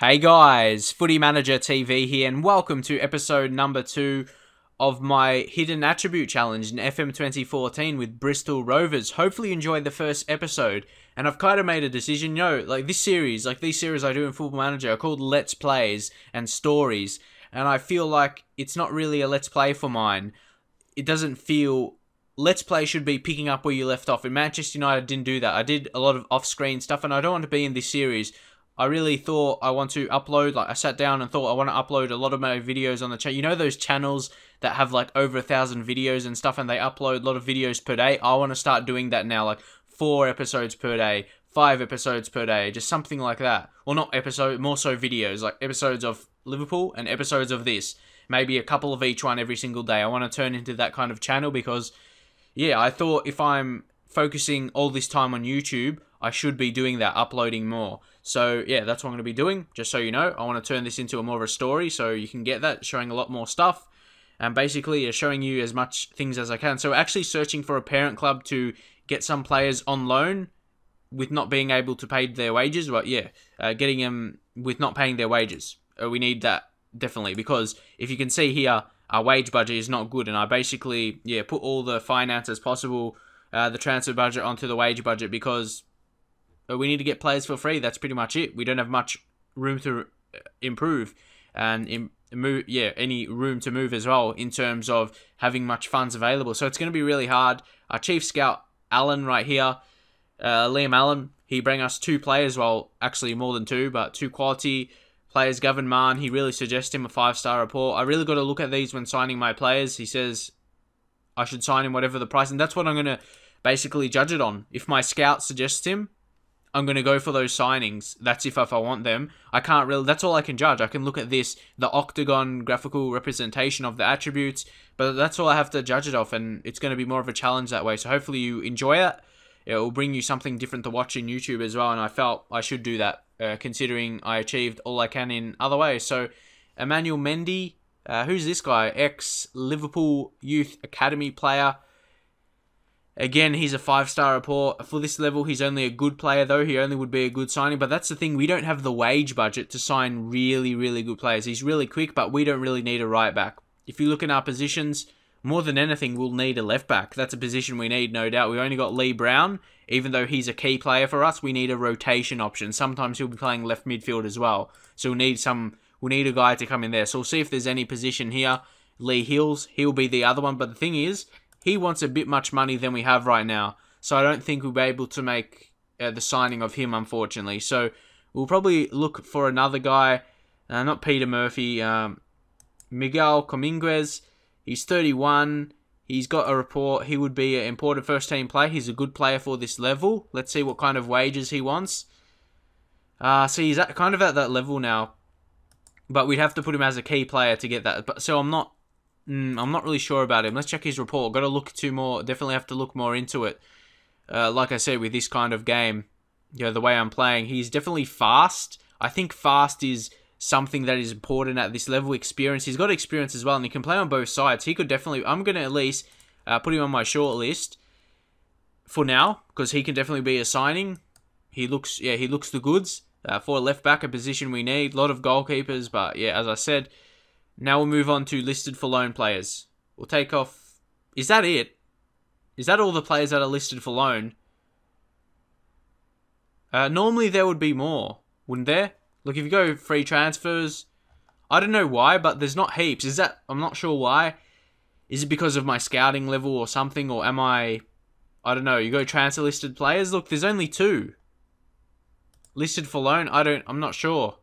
Hey guys, Footy Manager TV here, and welcome to episode number 2 of my Hidden Attribute Challenge in FM14 with Bristol Rovers. Hopefully you enjoyed the first episode, and I've kind of made a decision, these series I do in Football Manager are called Let's Plays and Stories, and I feel like it's not really a Let's Play for mine. It doesn't feel... Let's Play should be picking up where you left off. In Manchester United, I didn't do that. I did a lot of off-screen stuff, and I don't want to be in this series. I really thought I want to upload, I sat down and thought I want to upload a lot of my videos on the channel. You know those channels that have over 1,000 videos and stuff, and they upload a lot of videos per day? I want to start doing that now, 4 episodes per day, 5 episodes per day, just something like that. Well, not episode, more so videos, like episodes of Liverpool and episodes of this. Maybe a couple of each one every single day. I want to turn into that kind of channel because, yeah, I thought if I'm focusing all this time on YouTube, I should be doing that, uploading more. So, yeah, that's what I'm going to be doing, just so you know. I want to turn this into more of a story, so you can get that, showing a lot more stuff. And basically, showing you as much things as I can. So, actually searching for a parent club to get some players on loan with not being able to pay their wages. Well, yeah, getting them with not paying their wages. We need that, definitely, because if you can see here, our wage budget is not good. And I basically, put all the finances possible, the transfer budget onto the wage budget, because we need to get players for free. That's pretty much it. We don't have much room to improve and any room to move as well in terms of having much funds available. So it's going to be really hard. Our chief scout, Allen, right here, Liam Allen, he bring us 2 players, well, actually more than 2, but 2 quality players. Gavin Mann, he really suggests him a 5-star report. I really got to look at these when signing my players. He says I should sign him whatever the price, and that's what I'm going to basically judge it on. If my scout suggests him, I'm going to go for those signings. That's if I want them. I can't really... That's all I can judge. I can look at this, the octagon graphical representation of the attributes, but that's all I have to judge it off, and it's going to be more of a challenge that way. So hopefully you enjoy it. It will bring you something different to watch in YouTube as well, and I felt I should do that, considering I achieved all I can in other ways. So, Emmanuel Mendy, who's this guy? Ex-Liverpool Youth Academy player. Again, he's a 5-star report. For this level, he's only a good player, though. He only would be a good signing. But that's the thing. We don't have the wage budget to sign really, really good players. He's really quick, but we don't really need a right back. If you look in our positions, more than anything, we'll need a left back. That's a position we need, no doubt. We only got Lee Brown. Even though he's a key player for us, we need a rotation option. Sometimes he'll be playing left midfield as well. So we'll need a guy to come in there. So we'll see if there's any position here. Lee Hills, he'll be the other one. But the thing is, he wants a bit much money than we have right now. So I don't think we'll be able to make the signing of him, unfortunately. So we'll probably look for another guy. Not Peter Murphy. Miguel Cominguez. He's 31. He's got a report. He would be an important first-team player. He's a good player for this level. Let's see what kind of wages he wants. So he's kind of at that level now. But we'd have to put him as a key player to get that. So I'm not really sure about him. Let's check his report. Got to look definitely have to look more into it. Like I said, with this kind of game, the way I'm playing, he's definitely fast. I think fast is something that is important at this level. Experience. He's got experience as well, and he can play on both sides. He could definitely... I'm going to at least put him on my short list for now, because he can definitely be a signing. He looks the goods. For a left back, a position we need. A lot of goalkeepers, but yeah, as I said... Now we'll move on to listed for loan players. We'll take off... Is that it? Is that all the players that are listed for loan? Normally there would be more, wouldn't there? Look, if you go free transfers... I don't know why, but there's not heaps. I'm not sure why. Is it because of my scouting level or something? Or am I don't know. You go transfer listed players. Look, there's only 2. Listed for loan? I'm not sure.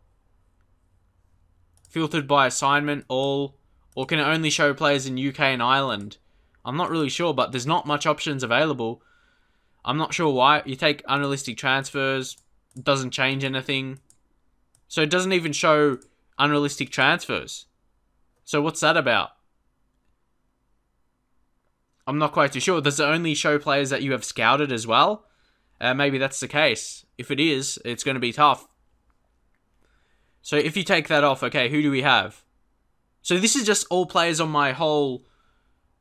Filtered by assignment, all, or can it only show players in UK and Ireland? I'm not really sure, but there's not much options available. I'm not sure why. You take unrealistic transfers, it doesn't change anything. So it doesn't even show unrealistic transfers. So what's that about? I'm not quite too sure. Does it only show players that you have scouted as well? Maybe that's the case. If it is, it's going to be tough. So if you take that off, okay, who do we have? So this is just all players on my whole...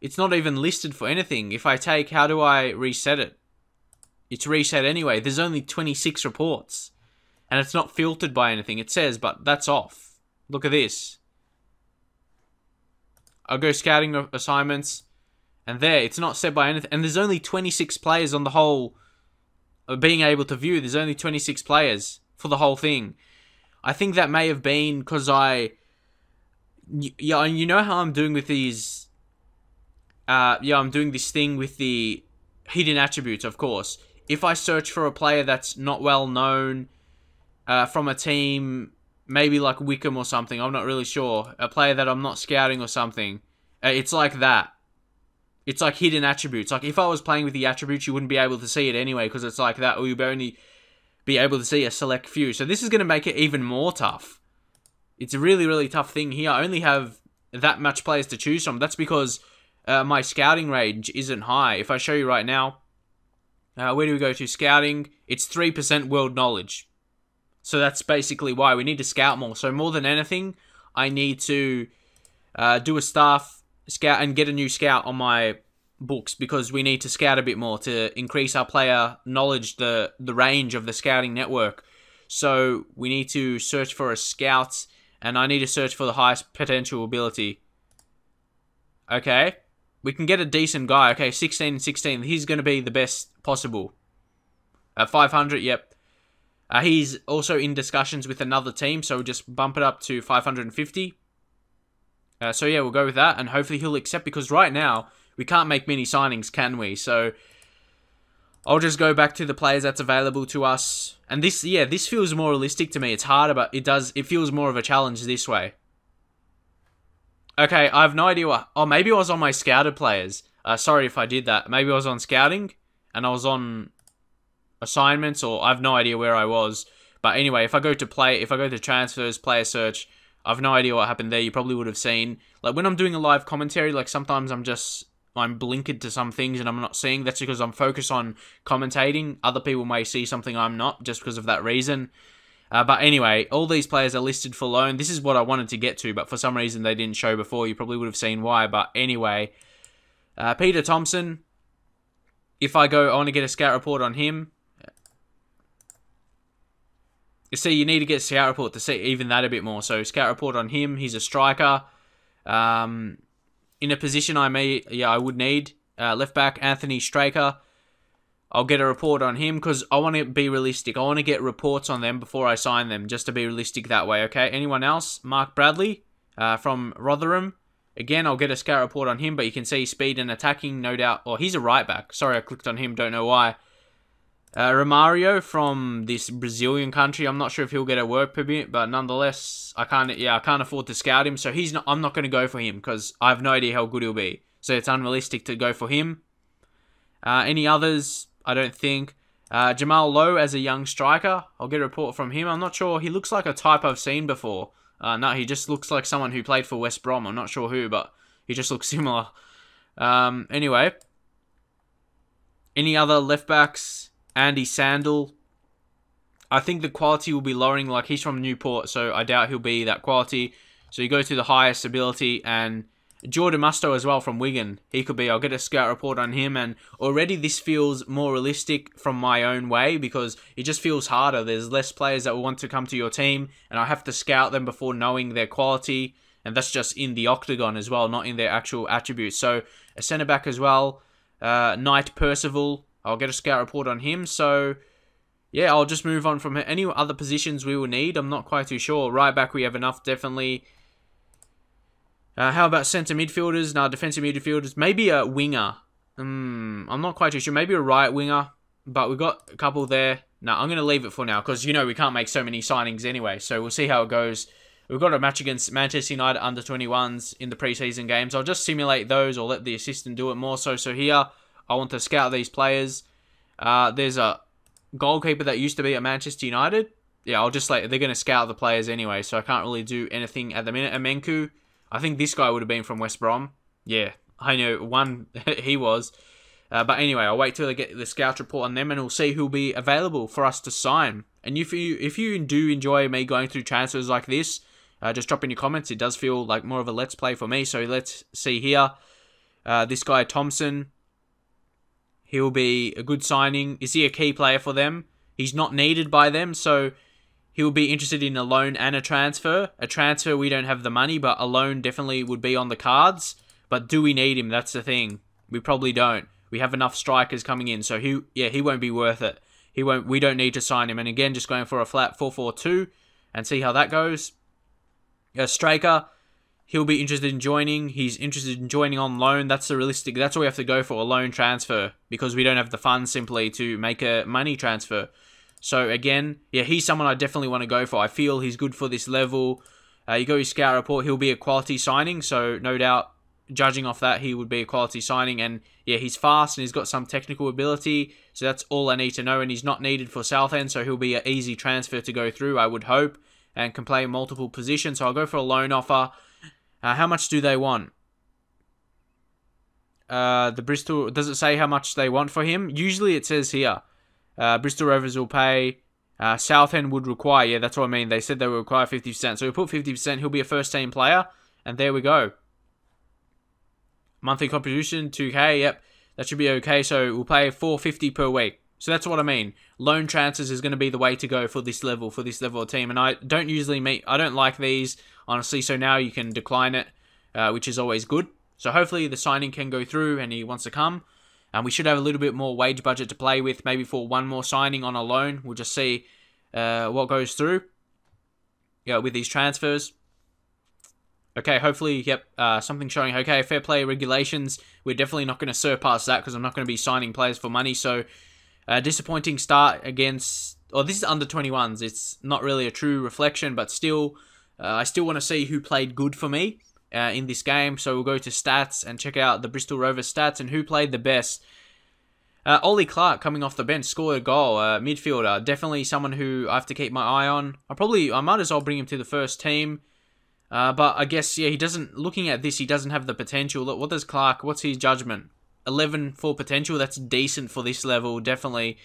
It's not even listed for anything. If I take... How do I reset it? It's reset anyway. There's only 26 reports. And it's not filtered by anything. It says, but that's off. Look at this. I'll go scouting assignments. And there, it's not set by anything. And there's only 26 players on the whole being able to view. There's only 26 players for the whole thing. I think that may have been because yeah, you know how I'm doing with these... I'm doing this thing with the hidden attributes, of course. If I search for a player that's not well known from a team, maybe like Wickham or something, I'm not really sure. A player that I'm not scouting or something. It's like that. It's like hidden attributes. Like if I was playing with the attributes, you wouldn't be able to see it anyway because it's like that, or you'd only be able to see a select few. So this is going to make it even more tough. It's a really, really tough thing here. I only have that much players to choose from. That's because my scouting range isn't high. If I show you right now, where do we go to? Scouting. It's 3% world knowledge. So that's basically why we need to scout more. So more than anything, I need to do a staff scout and get a new scout on my books because we need to scout a bit more to increase our player knowledge, the range of the scouting network. So we need to search for a scout, and I need to search for the highest potential ability. Okay, we can get a decent guy. Okay, 16 and 16. He's going to be the best possible. 500, yep. He's also in discussions with another team, so we'll just bump it up to 550. So yeah, we'll go with that, and hopefully he'll accept, because right now, we can't make many signings, can we? So, I'll just go back to the players that's available to us. And this, yeah, this feels more realistic to me. It's harder, but it feels more of a challenge this way. Okay, I have no idea what... Oh, maybe I was on my scouted players. Sorry if I did that. Maybe I was on scouting, and I was on assignments, or I have no idea where I was. But anyway, if I go to transfers, player search... I have no idea what happened there. You probably would have seen. Like, when I'm doing a live commentary, like, sometimes I'm blinkered to some things and I'm not seeing. That's because I'm focused on commentating. Other people may see something I'm not, just because of that reason. But anyway, all these players are listed for loan. This is what I wanted to get to, but for some reason they didn't show before. You probably would have seen why. But anyway, Peter Thompson. If I want to get a scout report on him. You see, you need to get a scout report to see even that a bit more. So, scout report on him. He's a striker. In a position I would need. Left back, Anthony Straker. I'll get a report on him because I want to be realistic. I want to get reports on them before I sign them, just to be realistic that way, okay? Anyone else? Mark Bradley from Rotherham. Again, I'll get a scout report on him, but you can see speed and attacking, no doubt. Oh, he's a right back. Sorry, I clicked on him. Don't know why. Romario from this Brazilian country. I'm not sure if he'll get a work permit, but nonetheless, I can't afford to scout him, so I'm not going to go for him because I have no idea how good he'll be. So it's unrealistic to go for him. Any others? I don't think. Jamal Lowe as a young striker. I'll get a report from him. I'm not sure. He looks like a type I've seen before. No, he just looks like someone who played for West Brom. I'm not sure who, but he just looks similar. Anyway. Any other left backs? Andy Sandel. I think the quality will be lowering. Like, he's from Newport, so I doubt he'll be that quality. So you go to the highest ability, and Jordan Musto as well from Wigan. He could be. I'll get a scout report on him, and already this feels more realistic from my own way because it just feels harder. There's less players that will want to come to your team, and I have to scout them before knowing their quality, and that's just in the octagon as well, not in their actual attributes. So a centre back as well, Knight Percival. I'll get a scout report on him. So, yeah, I'll just move on from any other positions we will need. I'm not quite too sure. Right back, we have enough, definitely. How about centre midfielders? No, defensive midfielders. Maybe a winger. I'm not quite too sure. Maybe a right winger. But we've got a couple there. No, I'm going to leave it for now because, we can't make so many signings anyway. So we'll see how it goes. We've got a match against Manchester United under-21s in the preseason games. I'll just simulate those or let the assistant do it more so. So here... I want to scout these players. There's a goalkeeper that used to be at Manchester United. Yeah, they're going to scout the players anyway, so I can't really do anything at the minute. Amenku, I think this guy would have been from West Brom. Yeah, I know, he was. But anyway, I'll wait till I get the scout report on them, and we'll see who'll be available for us to sign. And if you do enjoy me going through transfers like this, just drop in your comments. It does feel like more of a let's play for me, so let's see here. This guy, Thompson... He'll be a good signing. Is he a key player for them? He's not needed by them, so he will be interested in a loan and a transfer. A transfer, we don't have the money, but a loan definitely would be on the cards. But do we need him? That's the thing. We probably don't. We have enough strikers coming in, so he won't be worth it. We don't need to sign him. And again, just going for a flat 4-4-2 and see how that goes. A striker, he'll be interested in joining. He's interested in joining on loan. That's realistic. That's what we have to go for, a loan transfer, because we don't have the funds simply to make a money transfer. So again, yeah, he's someone I definitely want to go for. I feel he's good for this level. You go to scout report, he'll be a quality signing. So no doubt, judging off that, he would be a quality signing. And yeah, he's fast and he's got some technical ability. So that's all I need to know. And he's not needed for Southend, so he'll be an easy transfer to go through, I would hope, and can play multiple positions. So I'll go for a loan offer. How much do they want? The Bristol, does it say how much they want for him? Usually it says here. Bristol Rovers will pay. Southend would require, yeah, that's what I mean. They said they would require 50%. So we put 50%. He'll be a first team player. And there we go. Monthly contribution, 2K. Yep, that should be okay. So we'll pay $450 per week. So that's what I mean. Loan transfers is going to be the way to go for this level of team. And I don't like these, honestly. So now you can decline it, which is always good. So hopefully the signing can go through and he wants to come. And we should have a little bit more wage budget to play with, maybe for one more signing on a loan. We'll just see what goes through with these transfers. Okay, hopefully, yep, something showing, okay, fair play regulations. We're definitely not going to surpass that because I'm not going to be signing players for money. So, disappointing start against, this is under 21s. It's not really a true reflection, but still, I still want to see who played good for me in this game. So we'll go to stats and check out the Bristol Rovers stats and who played the best. Ollie Clark coming off the bench scored a goal. Midfielder, definitely someone who I have to keep my eye on. I might as well bring him to the first team. But I guess, yeah, looking at this, he doesn't have the potential. Look, what's his judgment? 11 for potential, that's decent for this level, definitely.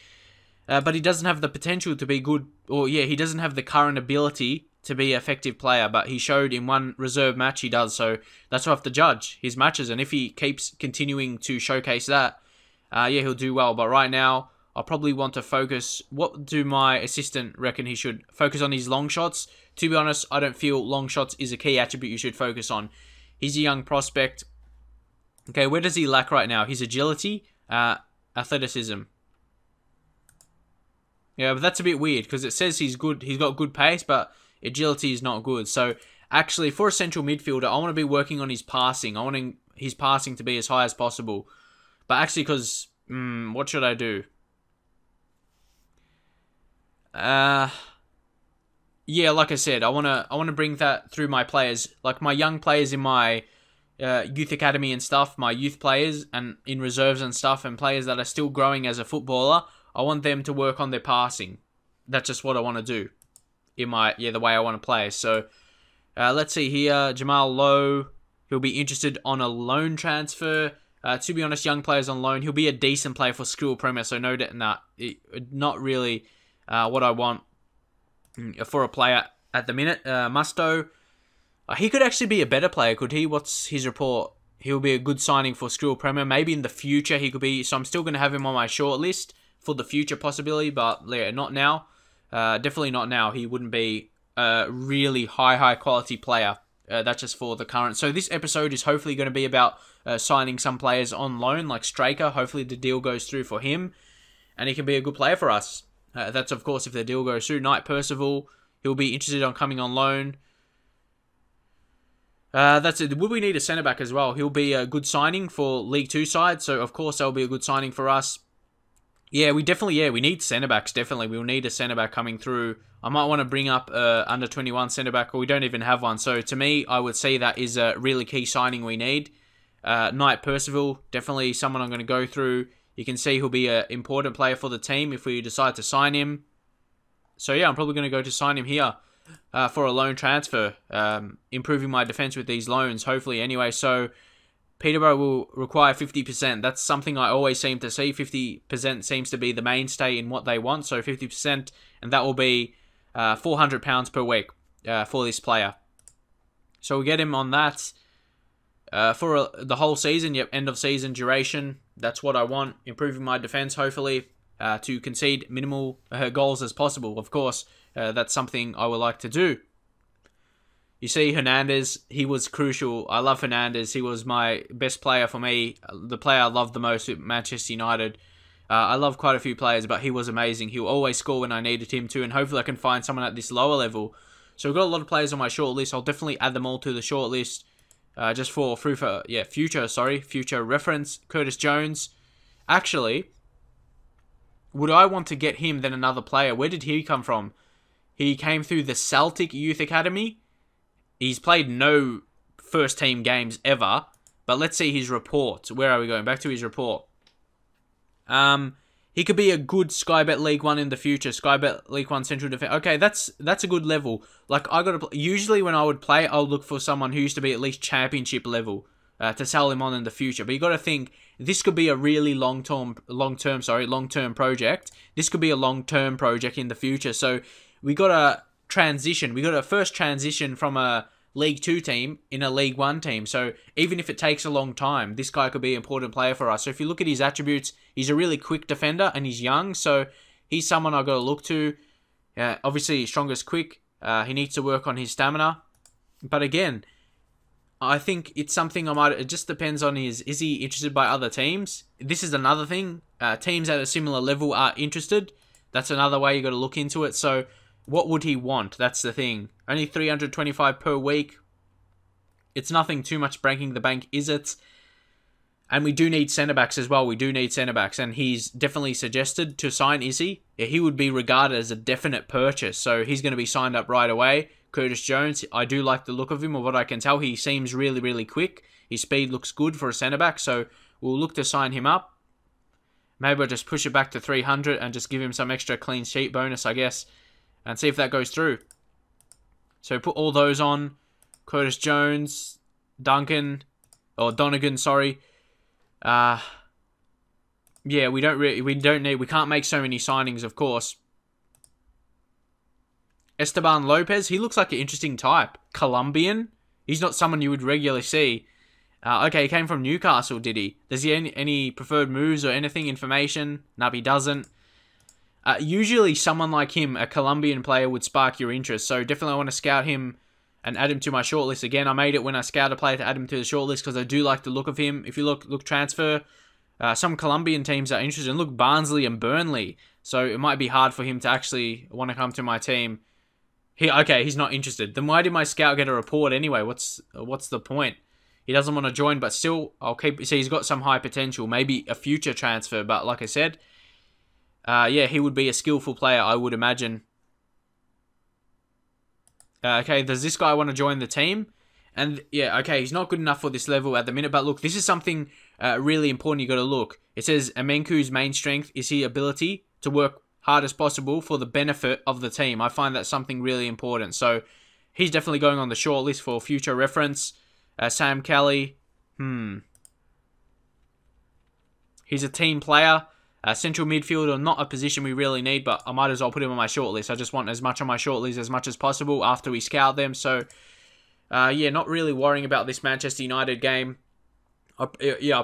But he doesn't have the potential to be good, he doesn't have the current ability to be an effective player, but he showed in one reserve match he does, so that's what I have to judge, his matches, and if he keeps continuing to showcase that, he'll do well. But right now, I'll probably want to focus. What do my assistant reckon he should focus on? His long shots. To be honest, I don't feel long shots is a key attribute you should focus on. He's a young prospect. Okay, where does he lack right now? His agility, athleticism. Yeah, but that's a bit weird because it says he's good. He's got good pace, but agility is not good. So actually, for a central midfielder, I want to be working on his passing. I want his passing to be as high as possible. But actually, because what should I do? Yeah, like I said, I wanna bring that through my players, like my young players in my youth academy and stuff, my youth players and in reserves and stuff, and players that are still growing as a footballer. I want them to work on their passing. That's just what I want to do in the way I want to play. So let's see here, Jamal Lowe. He'll be interested on a loan transfer. To be honest, young players on loan. He'll be a decent player for School Premier. So not really what I want for a player at the minute. Musto, he could actually be a better player, could he? What's his report? He'll be a good signing for School Premier. Maybe in the future he could be. So I'm still going to have him on my short list for the future possibility, but yeah, not now. Definitely not now. He wouldn't be a really high quality player. That's just for the current. So this episode is hopefully going to be about signing some players on loan, like Straker. Hopefully the deal goes through for him, and he can be a good player for us. That's, of course, if the deal goes through. Knight Percival, he'll be interested on coming on loan. That's it. Would we need a centre-back as well? He'll be a good signing for League 2 side, so, of course, that'll be a good signing for us. Yeah, we need centre-backs, definitely. We'll need a centre-back coming through. I might want to bring up under 21 centre-back, or we don't even have one. So, to me, I would say that is a really key signing we need. Knight Percival, definitely someone I'm going to go through. You can see he'll be an important player for the team if we decide to sign him. So yeah, I'm probably going to go to sign him here for a loan transfer. Improving my defence with these loans, hopefully. Anyway, so Peterborough will require 50%. That's something I always seem to see. 50% seems to be the mainstay in what they want. So 50%, and that will be £400 per week for this player. So we'll get him on that. For the whole season, yep, end of season duration. That's what I want. Improving my defense, hopefully, to concede minimal goals as possible. Of course, that's something I would like to do. You see Hernandez, he was crucial. I love Hernandez. He was my best player for me. The player I loved the most at Manchester United. I love quite a few players, but he was amazing. He'll always score when I needed him to, and hopefully I can find someone at this lower level. So I've got a lot of players on my short list. I'll definitely add them all to the short list, just for future reference. Curtis Jones. Actually, would I want to get him than another player? Where did he come from? He came through the Celtic Youth Academy. He's played no first team games ever, but let's see his report. Where are we going? Back to his report. He could be a good Sky Bet League 1 in the future. Sky Bet League 1 central defense. Okay, that's a good level. Like, usually when I would play, I'll look for someone who used to be at least championship level to sell him on in the future. But you got to think, this could be a really long-term project. This could be a long-term project in the future. So we got to transition. We got to first transition from a League 2 team in a League 1 team. So even if it takes a long time, this guy could be an important player for us. So if you look at his attributes, he's a really quick defender and he's young. So he's someone I've got to look to. Obviously, he's strongest quick. He needs to work on his stamina. But again, I think it's something it just depends on is he interested by other teams? This is another thing. Teams at a similar level are interested. That's another way you got to look into it. So what would he want? That's the thing. Only 325 per week. It's nothing too much breaking the bank, is it? And we do need centre-backs as well. We do need centre-backs. And he's definitely suggested to sign Izzy. Yeah, he would be regarded as a definite purchase. So he's going to be signed up right away. Curtis Jones, I do like the look of him. Of what I can tell, he seems really, really quick. His speed looks good for a centre-back. So we'll look to sign him up. Maybe I'll just push it back to 300 and just give him some extra clean sheet bonus, I guess. And see if that goes through. So put all those on. Curtis Jones, Donegan, sorry. Yeah, we can't make so many signings, of course. Esteban Lopez, he looks like an interesting type. Colombian. He's not someone you would regularly see. Okay, he came from Newcastle, did he? Does he have any preferred moves or anything, information? No, he doesn't. Usually someone like him, a Colombian player, would spark your interest. So definitely I want to scout him and add him to my shortlist. Again, I made it when I scout a player to add him to the shortlist because I do like the look of him. If you look transfer, some Colombian teams are interested. And look, Barnsley and Burnley. So it might be hard for him to actually want to come to my team. He's not interested. Then why did my scout get a report anyway? What's the point? He doesn't want to join, but still, see, he's got some high potential. Maybe a future transfer, but like I said, yeah, he would be a skillful player, I would imagine. Okay, does this guy want to join the team? And yeah, okay, he's not good enough for this level at the minute. But look, this is something really important you got to look. It says Amenku's main strength is his ability to work hard as possible for the benefit of the team. I find that something really important. So he's definitely going on the short list for future reference. Sam Kelly, he's a team player. Central midfielder, not a position we really need, but I might as well put him on my shortlist. I just want as much on my shortlist as much as possible after we scout them. So, yeah, not really worrying about this Manchester United game. I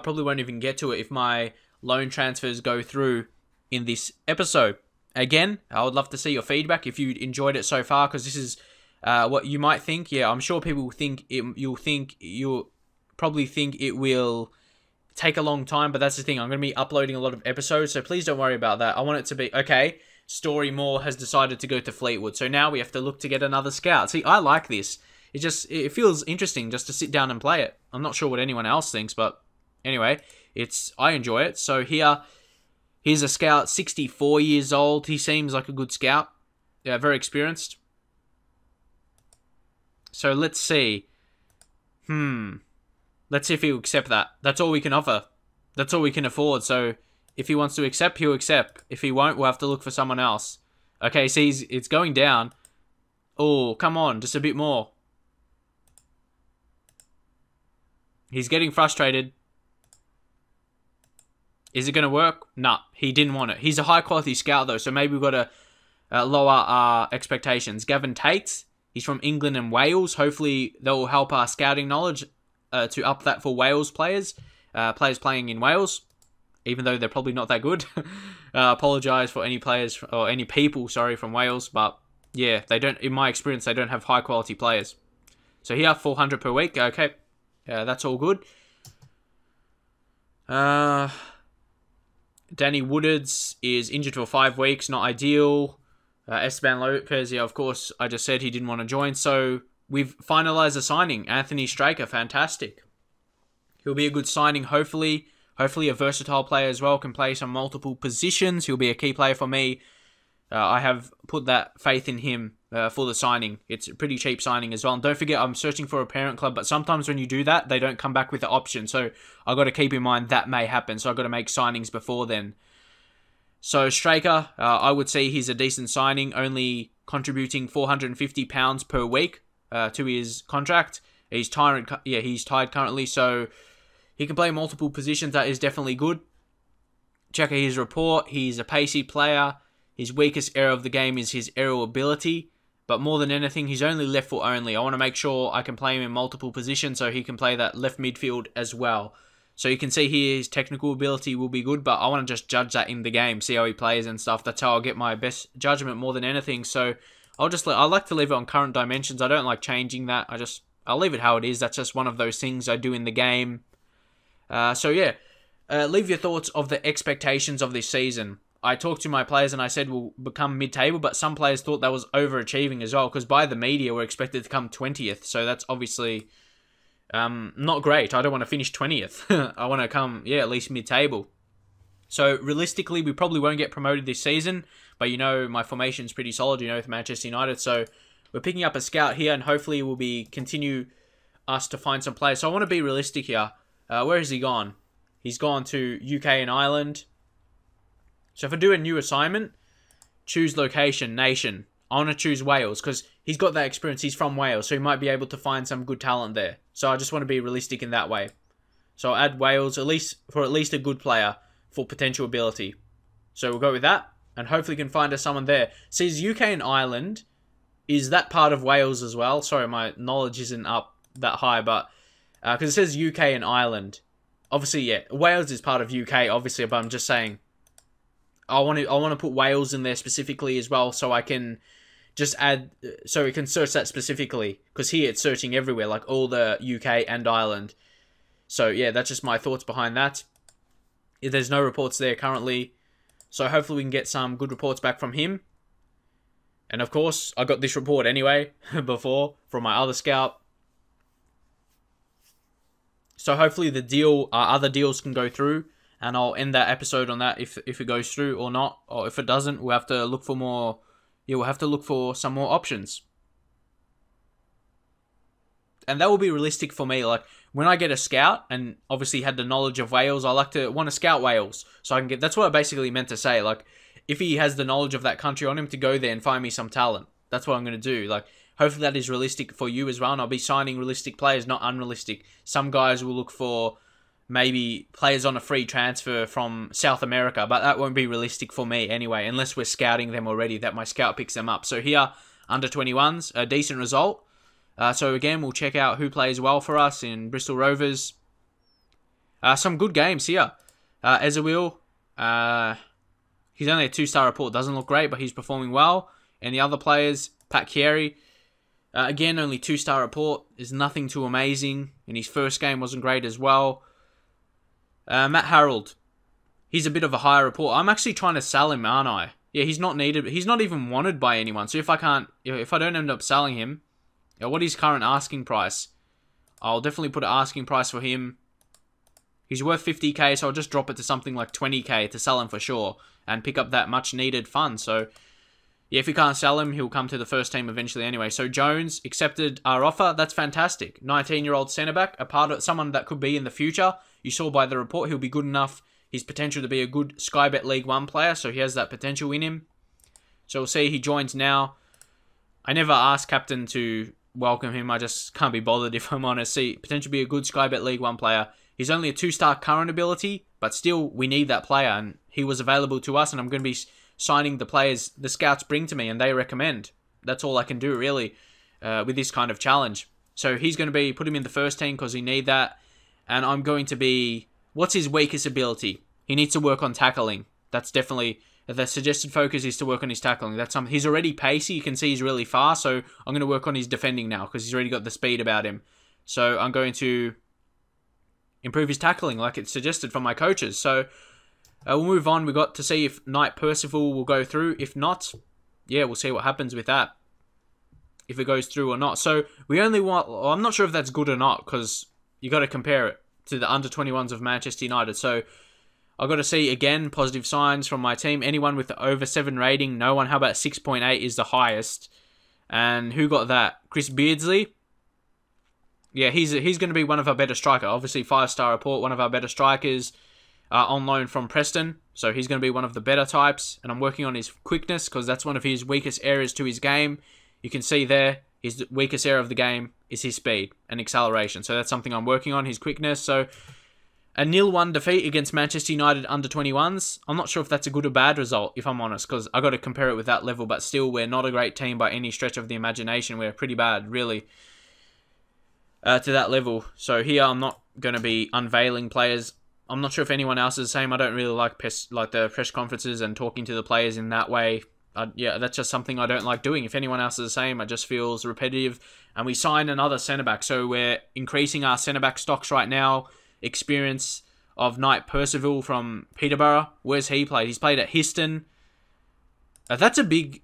probably won't even get to it if my loan transfers go through in this episode. Again, I would love to see your feedback if you enjoyed it so far, because this is what you might think. Yeah, I'm sure people think you'll probably think it will take a long time, but that's the thing. I'm going to be uploading a lot of episodes, so please don't worry about that. I want it to be, okay, Story Moore has decided to go to Fleetwood, so now we have to look to get another scout. See, I like this. It feels interesting just to sit down and play it. I'm not sure what anyone else thinks, but anyway, I enjoy it. So here's a scout, 64 years old. He seems like a good scout. Yeah, very experienced. So let's see. Let's see if he'll accept that. That's all we can offer. That's all we can afford. So if he wants to accept, he'll accept. If he won't, we'll have to look for someone else. Okay, see, it's going down. Oh, come on, just a bit more. He's getting frustrated. Is it going to work? Nah, he didn't want it. He's a high-quality scout, though, so maybe we've got to lower our expectations. Gavin Tate, he's from England and Wales. Hopefully, that will help our scouting knowledge to up that for Wales players. Players playing in Wales, even though they're probably not that good. Apologise for any players, or any people, sorry, from Wales, but yeah, they don't. In my experience, they don't have high quality players. So here, 400 per week. Okay, that's all good. Danny Woodards is injured for 5 weeks. Not ideal. Esteban Lopez, yeah, of course, I just said he didn't want to join. So we've finalised the signing. Anthony Straker, fantastic. He'll be a good signing, hopefully. Hopefully a versatile player as well, can play some multiple positions. He'll be a key player for me. I have put that faith in him for the signing. It's a pretty cheap signing as well. And don't forget, I'm searching for a parent club, but sometimes when you do that, they don't come back with the option. So I've got to keep in mind that may happen. So I've got to make signings before then. So Straker, I would say he's a decent signing, only contributing £450 per week to his contract. He's tied currently, so he can play multiple positions. That is definitely good. Check out his report. He's a pacey player. His weakest area of the game is his aerial ability. But more than anything, he's only left foot only. I want to make sure I can play him in multiple positions so he can play that left midfield as well. So you can see here his technical ability will be good, but I want to just judge that in the game, see how he plays and stuff. That's how I'll get my best judgment more than anything. So I like to leave it on current dimensions. I don't like changing that. I'll leave it how it is. That's just one of those things I do in the game. Leave your thoughts of the expectations of this season. I talked to my players and I said we'll become mid-table, but some players thought that was overachieving as well, because by the media we're expected to come 20th, so that's obviously not great. I don't want to finish 20th. I want to come, at least mid-table. So realistically, we probably won't get promoted this season, but my formation's pretty solid, with Manchester United, so we're picking up a scout here, and hopefully will be continue us to find some players. So I want to be realistic here. Where has he gone? He's gone to UK and Ireland. So if I do a new assignment, choose location, nation. I want to choose Wales because he's got that experience. He's from Wales, so he might be able to find some good talent there. So I just want to be realistic in that way. So I'll add Wales at least a good player for potential ability. So we'll go with that, and hopefully can find us someone there. It says UK and Ireland. Is that part of Wales as well? Sorry, my knowledge isn't up that high, but because it says UK and Ireland. Obviously, Wales is part of UK, obviously, but I'm just saying I want to put Wales in there specifically as well, so I can just add, so we can search that specifically, because here it's searching everywhere, like all the UK and Ireland. So that's just my thoughts behind that. There's no reports there currently, so hopefully we can get some good reports back from him. And of course, I got this report anyway before from my other scout. So hopefully the other deals can go through, and I'll end that episode on that if it goes through or not, or if it doesn't, we'll have to look for more. We'll have to look for some more options, and that will be realistic for me. Like when I get a scout, and obviously had the knowledge of Wales, I want to scout Wales so I can get. That's what I basically meant to say. Like if he has the knowledge of that country, I want him to go there and find me some talent. That's what I'm going to do. Like. Hopefully that is realistic for you as well, and I'll be signing realistic players, not unrealistic. Some guys will look for maybe players on a free transfer from South America, but that won't be realistic for me anyway, unless we're scouting them already, that my scout picks them up. So here, under 21s, a decent result. So again, we'll check out who plays well for us in Bristol Rovers. Some good games here. Ezewil, he's only a 2-star report, doesn't look great, but he's performing well. And the other players, Pat Carey, again, only 2-star report. Is nothing too amazing. And his first game wasn't great as well. Matt Harold. He's a bit of a higher report. I'm actually trying to sell him, aren't I? Yeah, he's not needed. He's not even wanted by anyone. So if I don't end up selling him, what is current asking price? I'll definitely put an asking price for him. He's worth 50k, so I'll just drop it to something like 20k to sell him for sure. And pick up that much needed fund. So if we can't sell him, he'll come to the first team eventually anyway. So Jones accepted our offer. That's fantastic. 19-year-old centre-back, a part of someone that could be in the future. You saw by the report, he'll be good enough. His potential to be a good Sky Bet League 1 player, so he has that potential in him. So we'll see, he joins now. I never asked captain to welcome him. I just can't be bothered if I'm honest. See, potential to be a good Sky Bet League 1 player. He's only a 2-star current ability, but still, we need that player, and he was available to us, and I'm going to be signing the players the scouts bring to me and they recommend. That's all I can do really with this kind of challenge. So he's going to be, put him in the first team because he need that. And I'm going to be, what's his weakest ability? He needs to work on tackling. That's definitely The suggested focus is to work on his tackling. That's something. He's already pacey. You can see he's really fast. So I'm going to work on his defending now because he's already got the speed about him. So I'm going to improve his tackling like it's suggested from my coaches. So we'll move on. We've got to see if Knight Percival will go through. If not, yeah, we'll see what happens with that. If it goes through or not. So we only want... Well, I'm not sure if that's good or not because you got to compare it to the under-21s of Manchester United. So I've got to see, again, positive signs from my team. Anyone with the over 7 rating, no one. How about 6.8 is the highest? And who got that? Chris Beardsley. Yeah, he's going to be one of our better strikers. Obviously, 5-star report, one of our better strikers on loan from Preston. So he's going to be one of the better types. And I'm working on his quickness because that's one of his weakest areas to his game. You can see there, his weakest area of the game is his speed and acceleration. So that's something I'm working on, his quickness. So a 0-1 defeat against Manchester United under-21s. I'm not sure if that's a good or bad result, if I'm honest, because I got to compare it with that level. But still, we're not a great team by any stretch of the imagination. We're pretty bad, really, to that level. So here, I'm not going to be unveiling players. I'm not sure if anyone else is the same. I don't really like the press conferences and talking to the players in that way. Yeah, that's just something I don't like doing. If anyone else is the same, it just feels repetitive. And we signed another centre-back, so we're increasing our centre-back stocks right now. Experience of Knight Percival from Peterborough. Where's he played? He's played at Histon. That's a big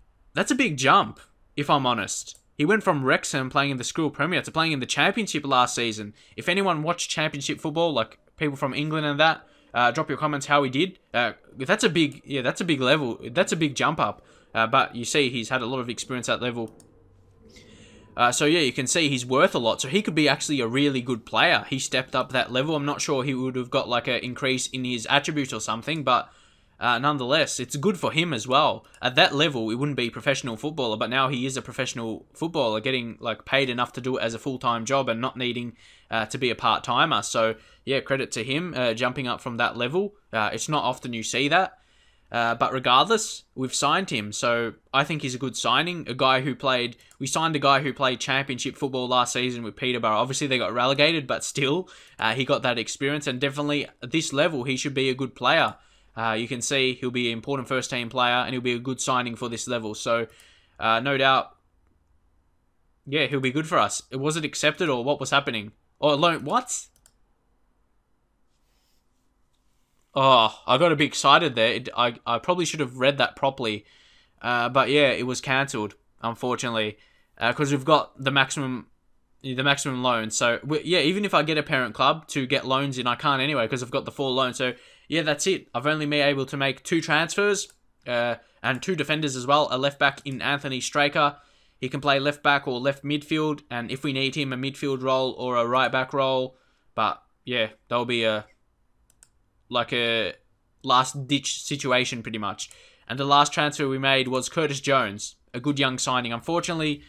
jump, if I'm honest. He went from Wrexham playing in the School Premier to playing in the Championship last season. If anyone watched Championship football, like people from England and that, drop your comments how he did. That's a big level. That's a big jump up. But you see, he's had a lot of experience at that level. So yeah, you can see he's worth a lot. So he could be actually a really good player. He stepped up that level. I'm not sure he would have got like an increase in his attributes or something, but nonetheless, it's good for him as well. At that level, he wouldn't be a professional footballer, but now he is a professional footballer, getting like paid enough to do it as a full-time job and not needing to be a part-timer. So yeah, credit to him jumping up from that level. It's not often you see that. But regardless, we've signed him, so I think he's a good signing. We signed a guy who played Championship football last season with Peterborough. Obviously, they got relegated, but still, he got that experience, and definitely at this level, he should be a good player. You can see he'll be an important first-team player, and he'll be a good signing for this level. So, no doubt, yeah, he'll be good for us. Was it accepted, or what was happening? Or loan? What? Oh, I got a bit excited there. I probably should have read that properly. But yeah, it was cancelled, unfortunately. Because we've got the maximum loan. So, yeah, even if I get a parent club to get loans in, I can't anyway because I've got the 4 loans. So, yeah, that's it. I've only been able to make 2 transfers and 2 defenders as well. A left-back in Anthony Straker. He can play left-back or left midfield. And if we need him, a midfield role or a right-back role. But, yeah, that'll be a last-ditch situation pretty much. And the last transfer we made was Curtis Jones, a good young signing. Unfortunately,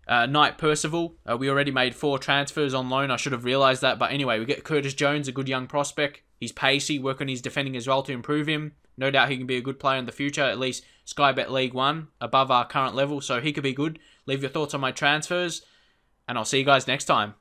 Knight Percival, we already made 4 transfers on loan. I should have realised that. But anyway, we get Curtis Jones, a good young prospect. He's pacey, work on his defending as well to improve him. No doubt he can be a good player in the future, at least Sky Bet League 1, above our current level. So he could be good. Leave your thoughts on my transfers, and I'll see you guys next time.